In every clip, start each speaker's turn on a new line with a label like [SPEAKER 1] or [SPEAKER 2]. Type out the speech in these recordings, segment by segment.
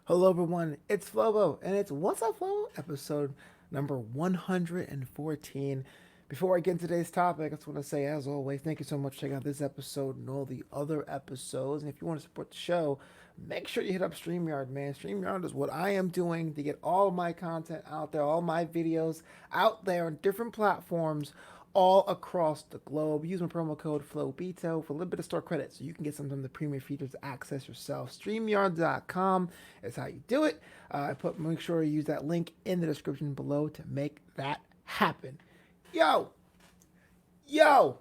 [SPEAKER 1] Hello, everyone. It's Flobo, and it's What's Up, Flobo? Episode number 114. Before I get into today's topic, I just want to say, as always, thank you so much for checking out this episode and all the other episodes. And if you want to support the show, make sure you hit up StreamYard, man. StreamYard is what I am doing to get all of my content out there, all my videos out there on different platforms all across the globe. Use my promo code FLOBITO for a little bit of store credit so you can get some of the premium features to access yourself. StreamYard.com is how you do it. Make sure you use that link in the description below to make that happen. Yo, yo.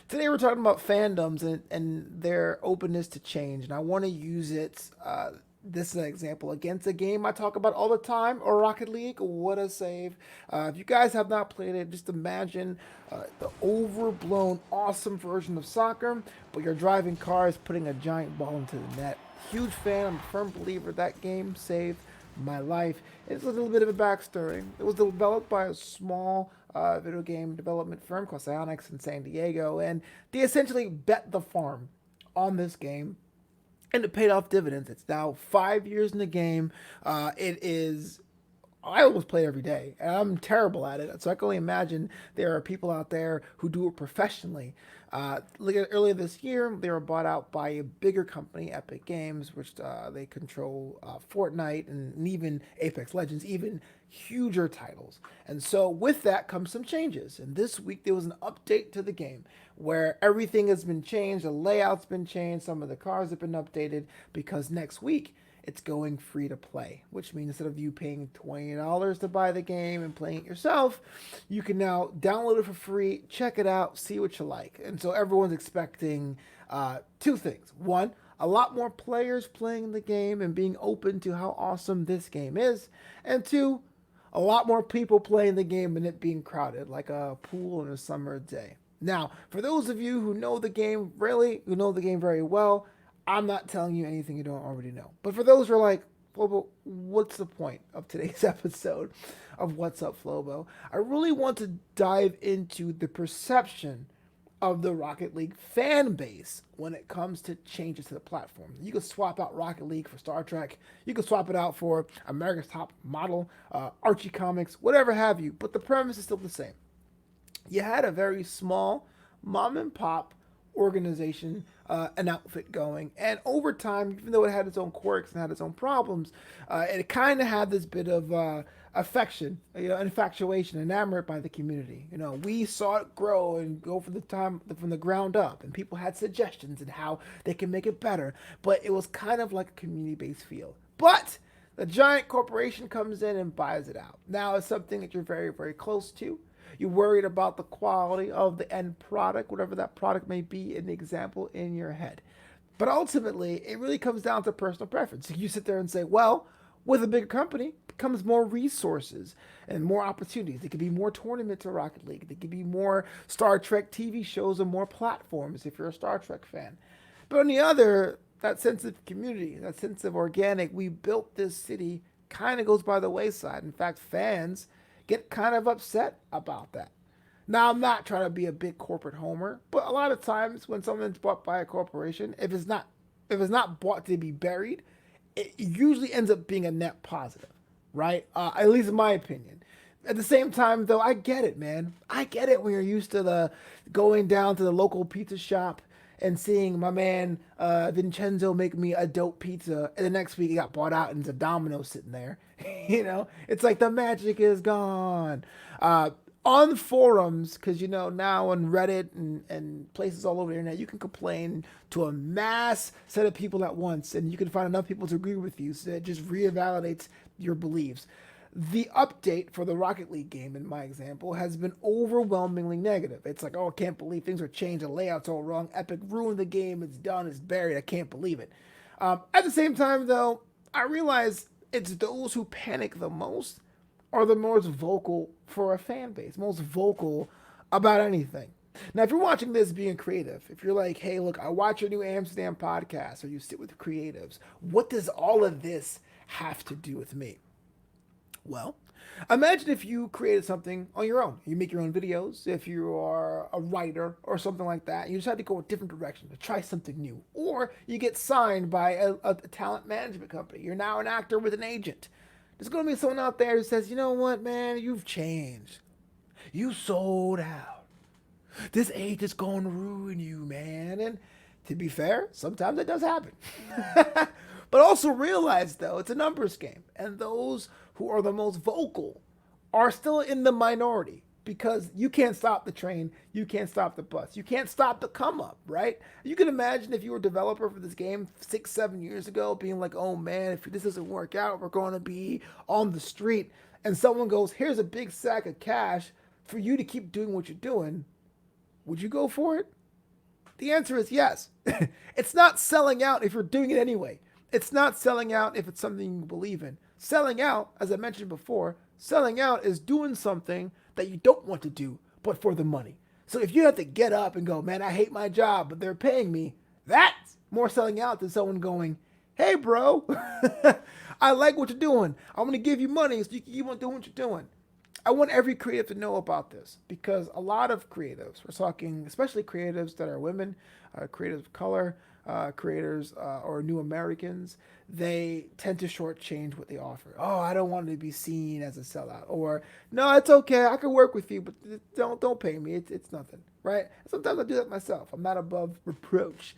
[SPEAKER 1] Today we're talking about fandoms and their openness to change, and I want to use it. This is an example against a game I talk about all the time, or Rocket League. What a save! If you guys have not played it, just imagine the overblown, awesome version of soccer, but you're driving cars, putting a giant ball into the net. Huge fan. I'm a firm believer that game saved my life. It's a little bit of a backstory. It was developed by a small video game development firm called Psyonix in San Diego, and they essentially bet the farm on this game, and it paid off dividends. It's now 5 years in the game. It is. I almost play every day, and I'm terrible at it. So I can only imagine there are people out there who do it professionally. Earlier this year, they were bought out by a bigger company, Epic Games, which they control Fortnite and even Apex Legends, even huger titles. And so with that comes some changes. And this week there was an update to the game where everything has been changed, the layout's been changed, some of the cars have been updated because next week it's going free to play, which means instead of you paying $20 to buy the game and playing it yourself, you can now download it for free, check it out, see what you like. And so everyone's expecting two things. One, a lot more players playing the game and being open to how awesome this game is. And two, a lot more people playing the game and it being crowded, like a pool on a summer day. Now, for those of you who know the game, really, who know the game very well, I'm not telling you anything you don't already know. But for those who are like, Flobo, what's the point of today's episode of What's Up, Flobo? I really want to dive into the perception of the Rocket League fan base when it comes to changes to the platform. You could swap out Rocket League for Star Trek. You could swap it out for America's Top Model, Archie Comics, whatever have you. But the premise is still the same. You had a very small mom and pop organization, an outfit going, and over time, even though it had its own quirks and had its own problems, it kind of had this bit of affection, infatuation, enamored by the community. We saw it grow and go from the ground up, and people had suggestions and how they can make it better. But it was kind of like a community-based feel. But the giant corporation comes in and buys it out. Now it's something that you're very, very close to. You're worried about the quality of the end product, whatever that product may be in the example in your head. But ultimately, it really comes down to personal preference. You sit there and say, well, with a bigger company comes more resources and more opportunities. There could be more tournaments of Rocket League. There could be more Star Trek TV shows and more platforms if you're a Star Trek fan. But on the other, that sense of community, that sense of organic, we built this city kind of goes by the wayside. In fact, fans get kind of upset about that. Now, I'm not trying to be a big corporate homer, but a lot of times when something's bought by a corporation, if it's not bought to be buried, it usually ends up being a net positive, right? At least in my opinion. At the same time, though, I get it, man. I get it when you're used to the going down to the local pizza shop and seeing my man Vincenzo make me a dope pizza, and the next week it got bought out and it's a Domino sitting there. It's like the magic is gone. On forums, because now on Reddit and places all over the internet, you can complain to a mass set of people at once, and you can find enough people to agree with you, so it just revalidates your beliefs. The update for the Rocket League game, in my example, has been overwhelmingly negative. It's like, oh, I can't believe things are changed, the layout's all wrong, Epic ruined the game, it's done, it's buried, I can't believe it. At the same time, though, I realize it's those who panic the most are the most vocal for a fan base, most vocal about anything. Now, if you're watching this being creative, if you're like, hey, look, I watch your new Amsterdam podcast, or you sit with creatives, what does all of this have to do with me? Well, imagine if you created something on your own. You make your own videos. If you are a writer or something like that, you decide to go a different direction to try something new. Or you get signed by a talent management company. You're now an actor with an agent. There's going to be someone out there who says, you know what, man, you've changed. You sold out. This agent's going to ruin you, man. And to be fair, sometimes it does happen. But also realize, though, it's a numbers game. And those who are the most vocal are still in the minority because you can't stop the train. You can't stop the bus. You can't stop the come up, right? You can imagine if you were a developer for this game 6-7 years ago being like, oh, man, if this doesn't work out, we're going to be on the street. And someone goes, here's a big sack of cash for you to keep doing what you're doing. Would you go for it? The answer is yes. It's not selling out if you're doing it anyway. It's not selling out if it's something you believe in. Selling out, as I mentioned before, selling out is doing something that you don't want to do, but for the money. So if you have to get up and go, man, I hate my job, but they're paying me, that's more selling out than someone going, hey, bro, I like what you're doing. I'm going to give you money so you can keep on doing what you're doing. I want every creative to know about this because a lot of creatives, we're talking especially creatives that are women, creatives of color, creators or new Americans, they tend to shortchange what they offer. Oh, I don't want to be seen as a sellout. Or, no, it's okay. I can work with you, but don't pay me. It's nothing, right? Sometimes I do that myself. I'm not above reproach.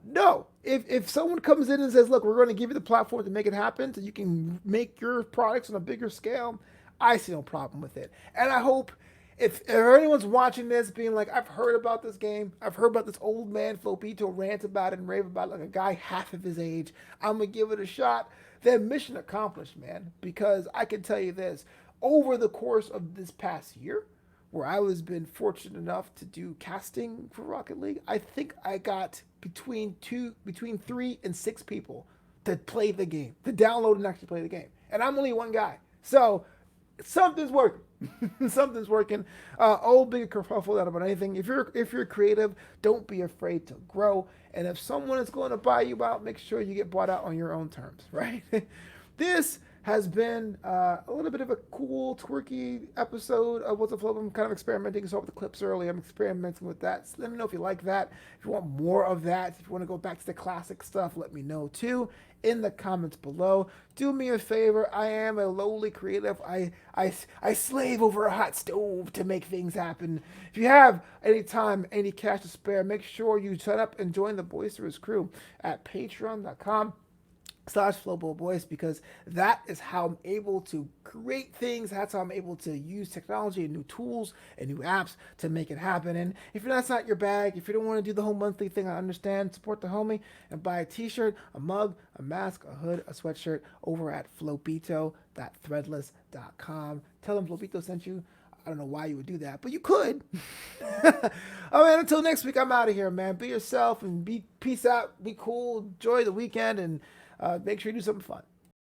[SPEAKER 1] No, if someone comes in and says, look, we're going to give you the platform to make it happen so you can make your products on a bigger scale, I see no problem with it. And I hope if anyone's watching this being like, I've heard about this game, I've heard about this old man Flobito rant about it and rave about it like a guy half of his age, I'm going to give it a shot, then mission accomplished, man. Because I can tell you this, over the course of this past year, where I was been fortunate enough to do casting for Rocket League, I think I got between 3 and 6 people to play the game, to download and actually play the game. And I'm only one guy. So something's working. Something's working. Big kerfuffle out about anything. If you're creative, don't be afraid to grow. And if someone is going to buy you out, make sure you get bought out on your own terms, right? This has been a little bit of a cool, twerky episode of What's a Flobo. I'm kind of experimenting. So with the clips early, I'm experimenting with that. So let me know if you like that. If you want more of that, if you want to go back to the classic stuff, let me know too in the comments below. Do me a favor. I am a lowly creative. I slave over a hot stove to make things happen. If you have any time, any cash to spare, make sure you sign up and join the Boisterous crew at patreon.com/Flobo Boys, because that is how I'm able to create things. That's how I'm able to use technology and new tools and new apps to make it happen. And if that's not your bag, if you don't want to do the whole monthly thing, I understand. Support the homie and buy a t-shirt, a mug, a mask, a hood, a sweatshirt over at flobito.threadless.com. Tell them Flobito sent you. I don't know why you would do that, but you could. Oh man, until next week, I'm out of here, man. Be yourself and peace out, be cool, enjoy the weekend, and make sure you do something fun.